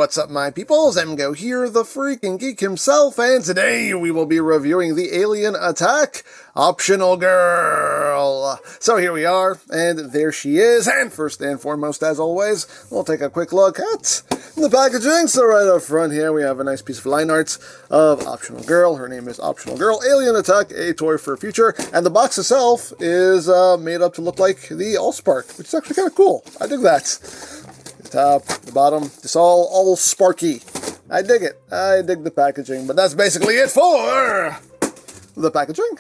what's up, my peoples? EmGo here, the freaking geek himself, and today we will be reviewing the Alien Attack Optional Girl. So here we are, and there she is, and first and foremost, as always, we'll take a quick look at the packaging. So right up front here, we have a nice piece of line art of Optional Girl. Her name is Optional Girl, Alien Attack, a toy for future, and the box itself is made up to look like the Allspark, which is actually kind of cool. I dig that. The top, the bottom, it's all sparky. I dig it. I dig the packaging, but that's basically it for the packaging.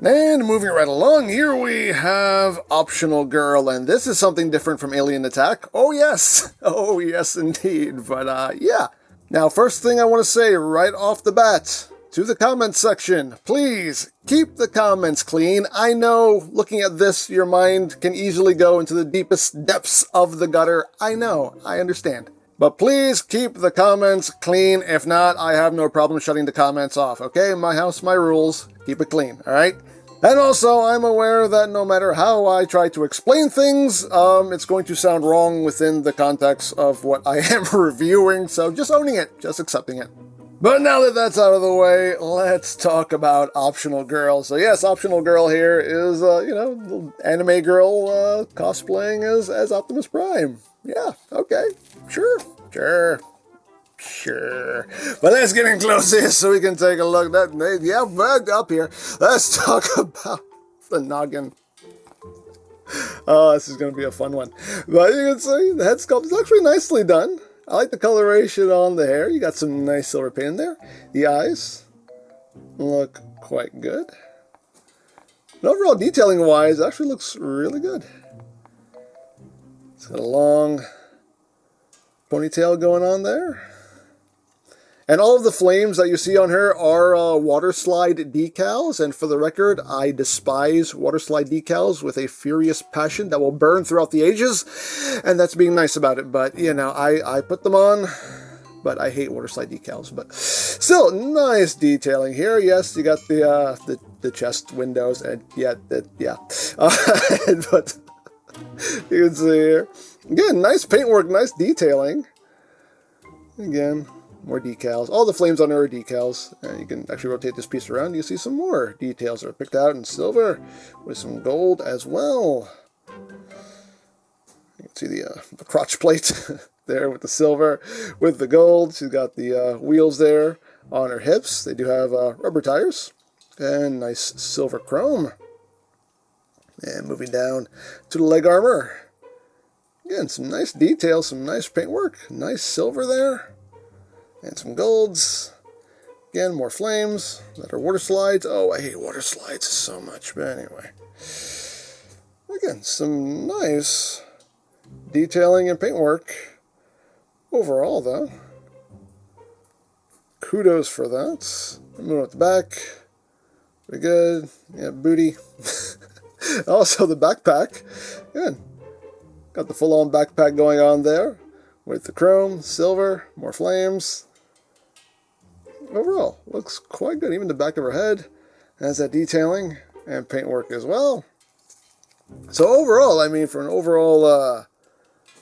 And moving right along, here we have Optional Girl, and this is something different from Alien Attack. Oh yes, oh yes indeed, but yeah. Now first thing I want to say right off the bat, to the comments section, please keep the comments clean. I know, looking at this, your mind can easily go into the deepest depths of the gutter. I know, I understand. But please keep the comments clean. If not, I have no problem shutting the comments off, okay? My house, my rules. Keep it clean, alright? And also, I'm aware that no matter how I try to explain things, it's going to sound wrong within the context of what I am reviewing, so just owning it, just accepting it. But now that that's out of the way, let's talk about Optional Girl. So yes, Optional Girl here is, you know, little anime girl cosplaying as Optimus Prime. Yeah, okay, sure. But let's get in close here so we can take a look. Yeah, up here. Let's talk about the noggin. Oh, this is going to be a fun one. But you can see the head sculpt is actually nicely done. I like the coloration on the hair. You got some nice silver paint in there. The eyes look quite good. And overall, detailing-wise, it actually looks really good. It's got a long ponytail going on there. And all of the flames that you see on her are water slide decals. And for the record, I despise water slide decals with a furious passion that will burn throughout the ages. And that's being nice about it. But, you know, I put them on, but I hate water slide decals. But still, nice detailing here. Yes, you got the chest windows. And yeah. But you can see here. Again, nice paintwork, nice detailing. Again, more decals. All the flames on her are decals. And you can actually rotate this piece around. You see some more details that are picked out in silver with some gold as well. You can see the crotch plate there with the silver, with the gold. She's got the wheels there on her hips. They do have rubber tires and nice silver chrome. And moving down to the leg armor. Again, some nice details, some nice paintwork, nice silver there. And some golds. Again, more flames that are water slides. Oh, I hate water slides so much, but anyway. Again, some nice detailing and paintwork. Overall, though, kudos for that. Moving up the back. Pretty good. Yeah, booty. Also, the backpack. Good. Got the full-on backpack going on there. With the chrome, silver, more flames. Overall, looks quite good. Even the back of her head has that detailing and paintwork as well. So overall, I mean, for an overall,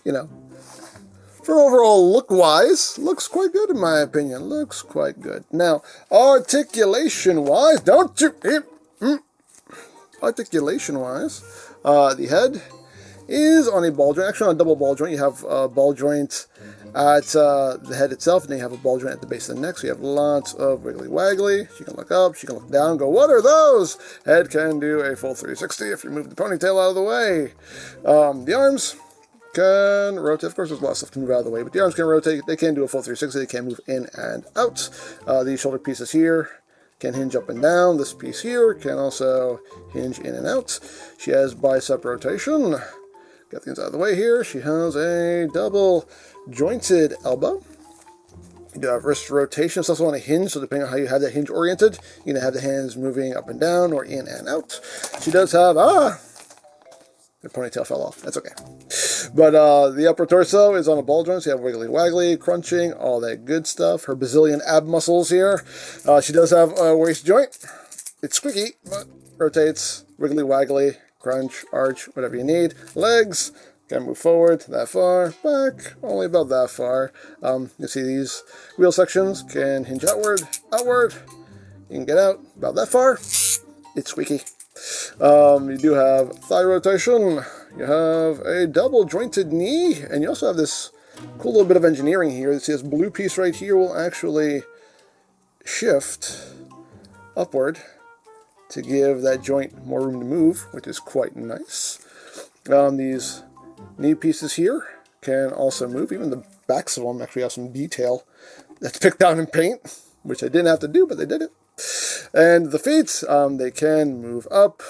you know, for overall look-wise, looks quite good in my opinion. Looks quite good. Now, articulation-wise, don't you... Articulation-wise, the head is on a ball joint, actually on a double ball joint. You have a ball joint at the head itself, and then you have a ball joint at the base of the neck, so you have lots of wiggly waggly. She can look up, she can look down, go, what are those? Head can do a full 360 if you move the ponytail out of the way. The arms can rotate. Of course, there's a lot of stuff to move out of the way, but the arms can rotate. They can do a full 360. They can move in and out. These shoulder pieces here can hinge up and down. This piece here can also hinge in and out. She has bicep rotation. Got things out of the way here. She has a double jointed elbow. You do have wrist rotation. It's also on a hinge, so depending on how you have that hinge oriented, you're going to have the hands moving up and down or in and out. She does have, the ponytail fell off. That's okay. But the upper torso is on a ball joint, so you have wiggly waggly, crunching, all that good stuff. Her bazillion ab muscles here. She does have a waist joint. It's squeaky, but rotates, wiggly waggly, crunch, arch, whatever you need. Legs, Can move forward that far, back only about that far. You see these wheel sections can hinge outward, outward. You can get out about that far. It's squeaky. You do have thigh rotation. You have a double jointed knee, and you also have this cool little bit of engineering here. You see this blue piece right here will actually shift upward to give that joint more room to move, which is quite nice. These knee pieces here can also move. Even the backs of them actually have some detail that's picked out in paint, which I didn't have to do, but they did it. And the feet, they can move up.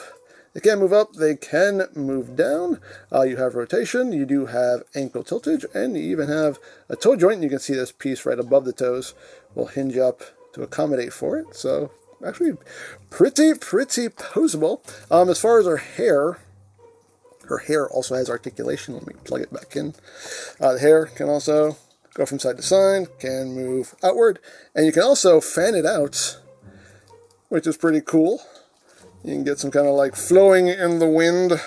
They can move up. They can move down. You have rotation. You do have ankle tiltage, and you even have a toe joint. You can see this piece right above the toes will hinge up to accommodate for it. So actually pretty poseable. As far as her hair also has articulation. Let me plug it back in. The hair can also go from side to side, can move outward, and you can also fan it out, which is pretty cool. You can get some kind of like flowing in the wind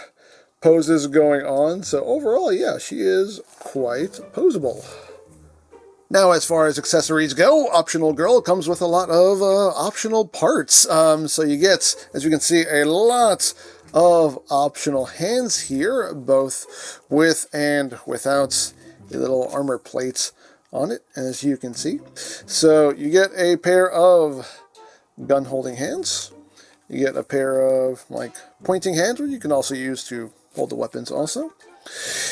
poses going on. So overall, yeah, she is quite poseable. Now, as far as accessories go, Optional Girl comes with a lot of optional parts. So you get, as you can see, a lot of optional hands here, both with and without a little armor plate on it, as you can see. So you get a pair of gun holding hands. You get a pair of like pointing hands, which you can also use to hold the weapons also.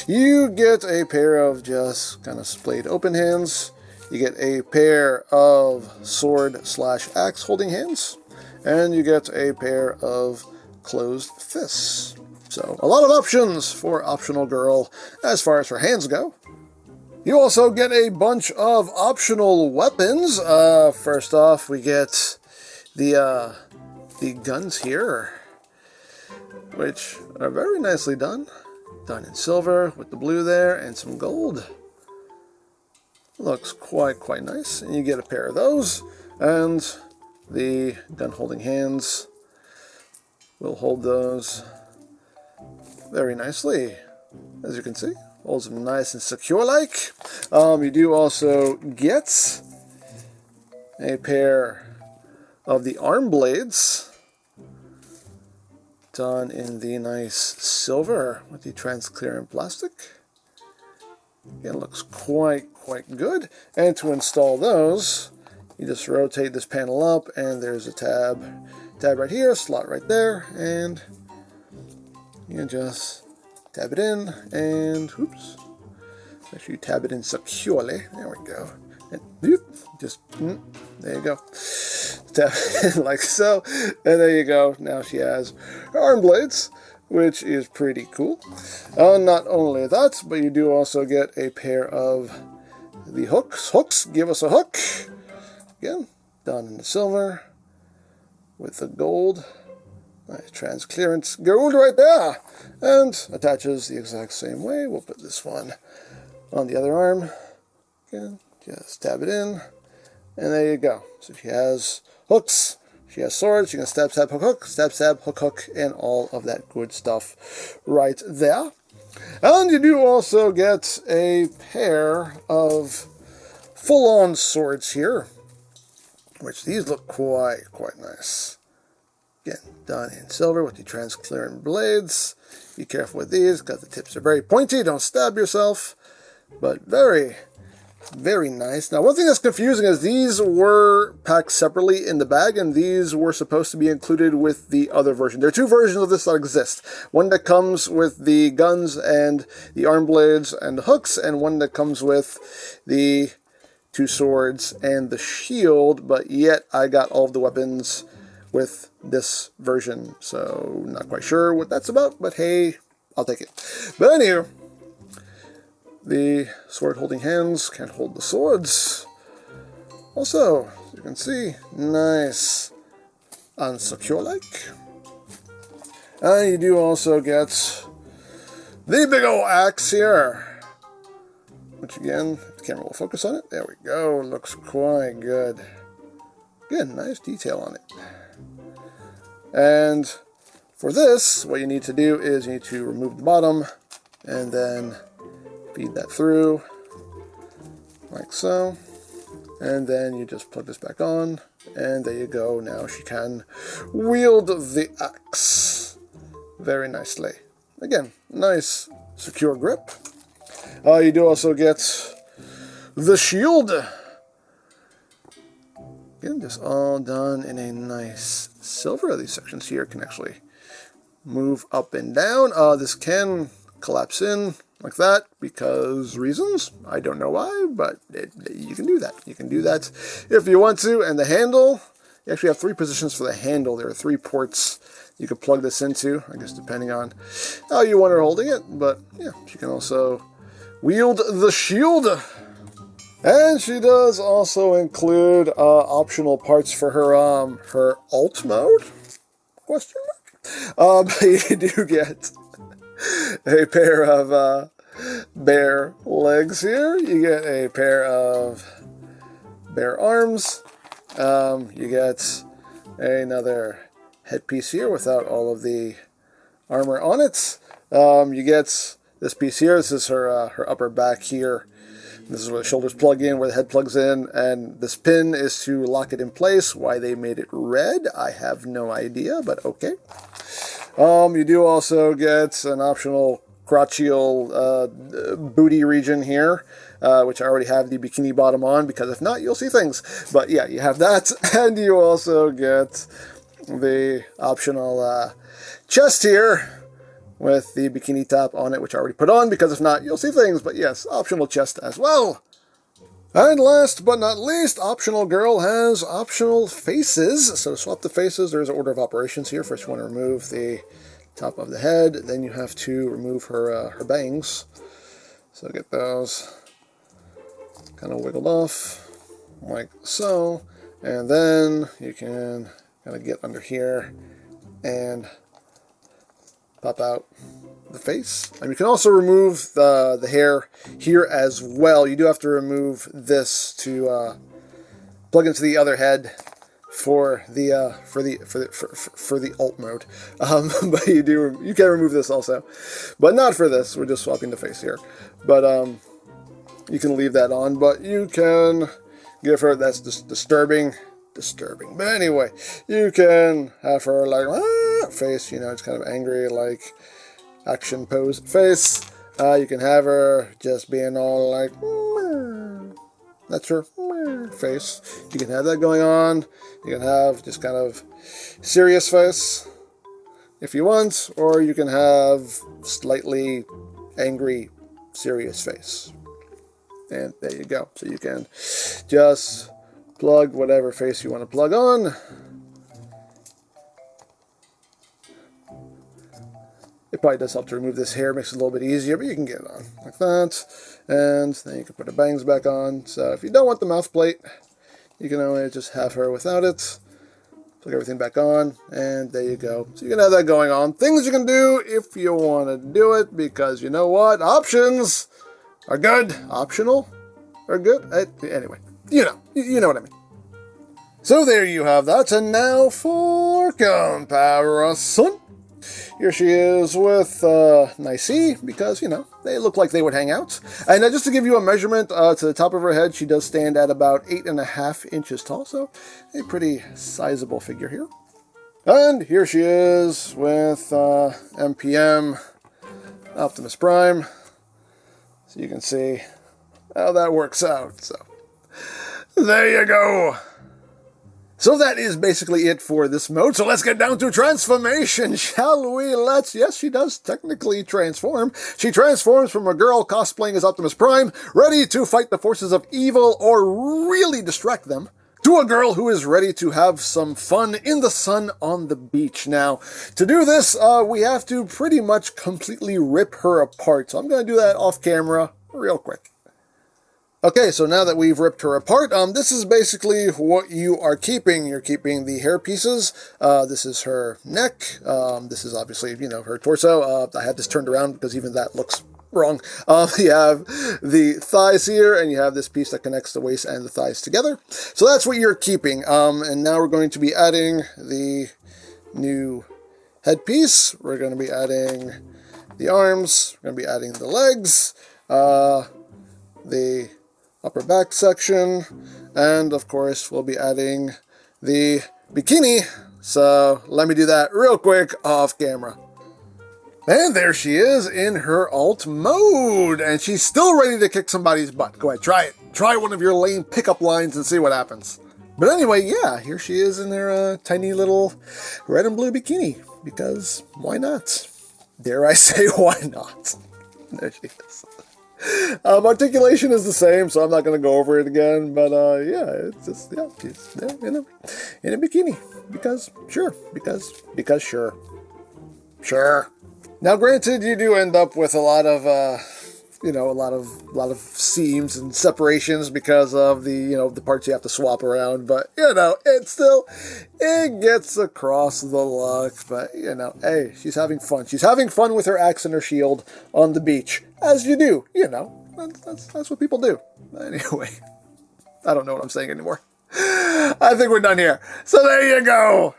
You get a pair of just kind of splayed open hands. You get a pair of sword/axe holding hands. And you get a pair of closed fists. So a lot of options for Optional Girl as far as her hands go. You also get a bunch of optional weapons. First off, we get the guns here, which are very nicely done. Done in silver with the blue there and some gold. Looks quite nice. And you get a pair of those, and the gun holding hands will hold those very nicely, as you can see. Holds them nice and secure like. You do also get a pair of the arm blades done in the nice silver with the transparent plastic. Again, looks quite good. And to install those, you just rotate this panel up, and there's a tab right here, slot right there, and you can just tab it in, and oops, make sure you tab it in securely. There we go. And just there you go. Tab it in like so, and there you go. Now she has her arm blades, which is pretty cool. Not only that, but you do also get a pair of the hooks. Hooks give us a hook. Again, done in the silver with the gold. Nice transparent gold right there. And attaches the exact same way. We'll put this one on the other arm. Again, just tab it in. And there you go. So she has hooks. She has swords. She can stab, stab, hook, hook, stab, stab, hook, hook, and all of that good stuff right there. And you do also get a pair of full-on swords here, which these look quite nice. Again, done in silver with the transparent blades. Be careful with these, because the tips are very pointy. Don't stab yourself, but very nice. Now, one thing that's confusing is these were packed separately in the bag, and these were supposed to be included with the other version. There are two versions of this that exist. One that comes with the guns and the arm blades and the hooks, and one that comes with the two swords and the shield, but yet I got all of the weapons with this version, so not quite sure what that's about, but hey, I'll take it. But anyway, the sword holding hands can hold the swords. Also, as you can see, nice and secure like. And you do also get the big old axe here, which again, the camera will focus on it. There we go. Looks quite good. Again, nice detail on it. And for this, what you need to do is you need to remove the bottom, and then feed that through, like so. And then you just plug this back on, and there you go. Now she can wield the axe very nicely. Again, nice, secure grip. You do also get the shield. Getting this all done in a nice silver. These sections here can actually move up and down. This can collapse in like that because reasons. I don't know why, but you can do that. You can do that if you want to. And the handle, you actually have 3 positions for the handle. There are 3 ports you can plug this into, I guess depending on how you want her holding it. But yeah, she can also wield the shield. And she does also include optional parts for her her alt mode? Question mark? You do get a pair of bare legs here. You get a pair of bare arms. You get another headpiece here without all of the armor on it. You get this piece here. This is her upper back here. This is where the shoulders plug in, where the head plugs in, and this pin is to lock it in place. Why they made it red, I have no idea, but okay. You do also get an optional crotchal booty region here, which I already have the bikini bottom on, because if not, you'll see things. But yeah, you have that, and you also get the optional chest here with the bikini top on it, which I already put on, because if not, you'll see things. But yes, optional chest as well. And last but not least, optional girl has optional faces. So to swap the faces, there's an order of operations here. First you want to remove the top of the head, then you have to remove her her bangs. So get those kind of wiggled off, like so. And then you can kind of get under here and pop out the face. And you can also remove the hair here as well. You do have to remove this to plug into the other head for the alt mode. But you can remove this also, but not for this. We're just swapping the face here. But you can leave that on. But you can give her, that's just disturbing. But anyway, you can have her like face, you know, it's kind of angry, like action pose face. You can have her just being all like, that's her face. You can have that going on. You can have just kind of serious face if you want, or you can have slightly angry, serious face. And there you go. So you can just plug whatever face you want to plug on. It probably does help to remove this hair, makes it a little bit easier, but you can get it on like that. And then you can put the bangs back on. So if you don't want the mouth plate, you can always just have her without it. Plug everything back on, and there you go. So you can have that going on. Things you can do if you want to do it, because you know what? Options are good. Optional are good. Anyway. You know what I mean. So there you have that, and now for comparison. Here she is with Nicey, because, you know, they look like they would hang out. And just to give you a measurement to the top of her head, she does stand at about 8.5 inches tall, so a pretty sizable figure here. And here she is with FKim Optimus Prime. So you can see how that works out, so there you go. So that is basically it for this mode. So let's get down to transformation, shall we? Yes, she does technically transform. She transforms from a girl cosplaying as Optimus Prime, ready to fight the forces of evil or really distract them, to a girl who is ready to have some fun in the sun on the beach. Now, to do this, we have to pretty much completely rip her apart. So I'm going to do that off camera real quick. Okay, so now that we've ripped her apart, this is basically what you are keeping. You're keeping the hair pieces. This is her neck. This is obviously, you know, her torso. I had this turned around because even that looks wrong. You have the thighs here, and you have this piece that connects the waist and the thighs together. So that's what you're keeping. And now we're going to be adding the new headpiece. We're going to be adding the arms. We're going to be adding the legs, the upper back section, and of course we'll be adding the bikini. So let me do that real quick off camera. And there she is in her alt mode, and she's still ready to kick somebody's butt. Go ahead, try it. Try one of your lame pickup lines and see what happens. But anyway, yeah, here she is in her tiny little red and blue bikini, because why not? Dare I say, why not? There she is. Articulation is the same, so I'm not going to go over it again, but yeah, it's just, yeah, she's there in a bikini, because sure. Sure. Now, granted, you do end up with a lot of, a lot of seams and separations because of the, the parts you have to swap around, but, it gets across the look, but, hey, she's having fun. She's having fun with her axe and her shield on the beach, as you do, that's what people do. Anyway, I don't know what I'm saying anymore. I think we're done here. So there you go.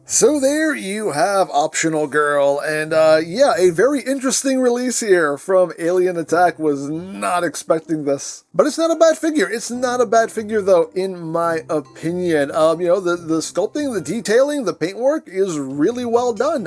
So there you have Optional Girl, and yeah, a very interesting release here from Alien Attack. Was not expecting this. But it's not a bad figure. It's not a bad figure, though, in my opinion. The sculpting, the detailing, the paintwork is really well done.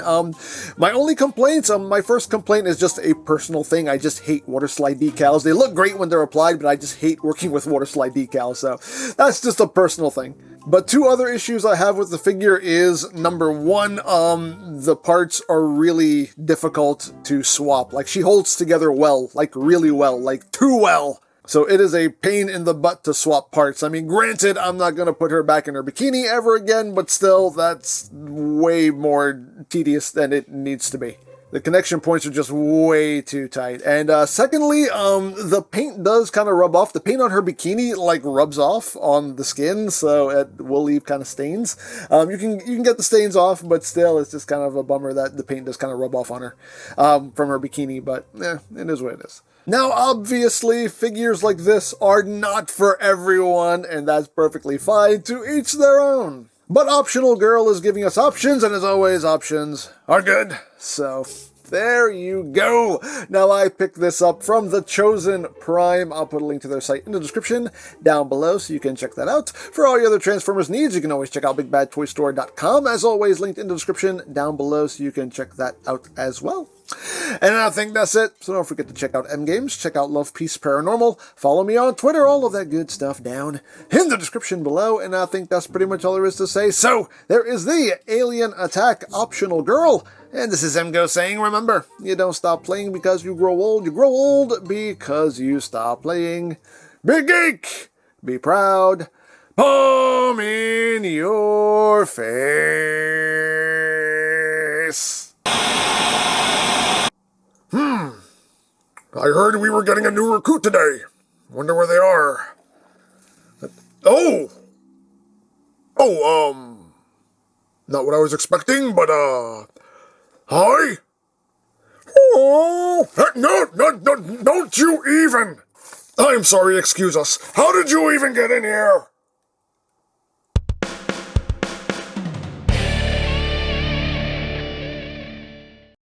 My only complaints, my first complaint is just a personal thing. I just hate water slide decals. They look great when they're applied, but I just hate working with water slide decals, so that's just a personal thing. But two other issues I have with the figure is, number one, the parts are really difficult to swap. Like, she holds together well, like really well, like too well. So it is a pain in the butt to swap parts. I mean, granted, I'm not going to put her back in her bikini ever again, but still, that's way more tedious than it needs to be. The connection points are just way too tight. And secondly, the paint does kind of rub off. The paint on her bikini, like, rubs off on the skin, so it will leave kind of stains. You can get the stains off, but still, it's just kind of a bummer that the paint does kind of rub off on her from her bikini, but it is what it is. Now, obviously, figures like this are not for everyone, and that's perfectly fine. To each their own. But Optional Girl is giving us options, and as always, options are good. So, there you go. Now, I picked this up from The Chosen Prime. I'll put a link to their site in the description down below, so you can check that out. For all your other Transformers needs, you can always check out BigBadToyStore.com. As always, linked in the description down below, so you can check that out as well. And I think that's it. So don't forget to check out EmGo's, check out Love Peace Paranormal, follow me on Twitter, all of that good stuff down in the description below. And I think that's pretty much all there is to say. So there is the Alien Attack Optional Girl. And this is EmGo saying, remember, you don't stop playing because you grow old because you stop playing. Be geek, be proud, palm in your face. I heard we were getting a new recruit today. Wonder where they are. Not what I was expecting, but, hi? Oh, no, don't you even. I'm sorry, excuse us. How did you even get in here?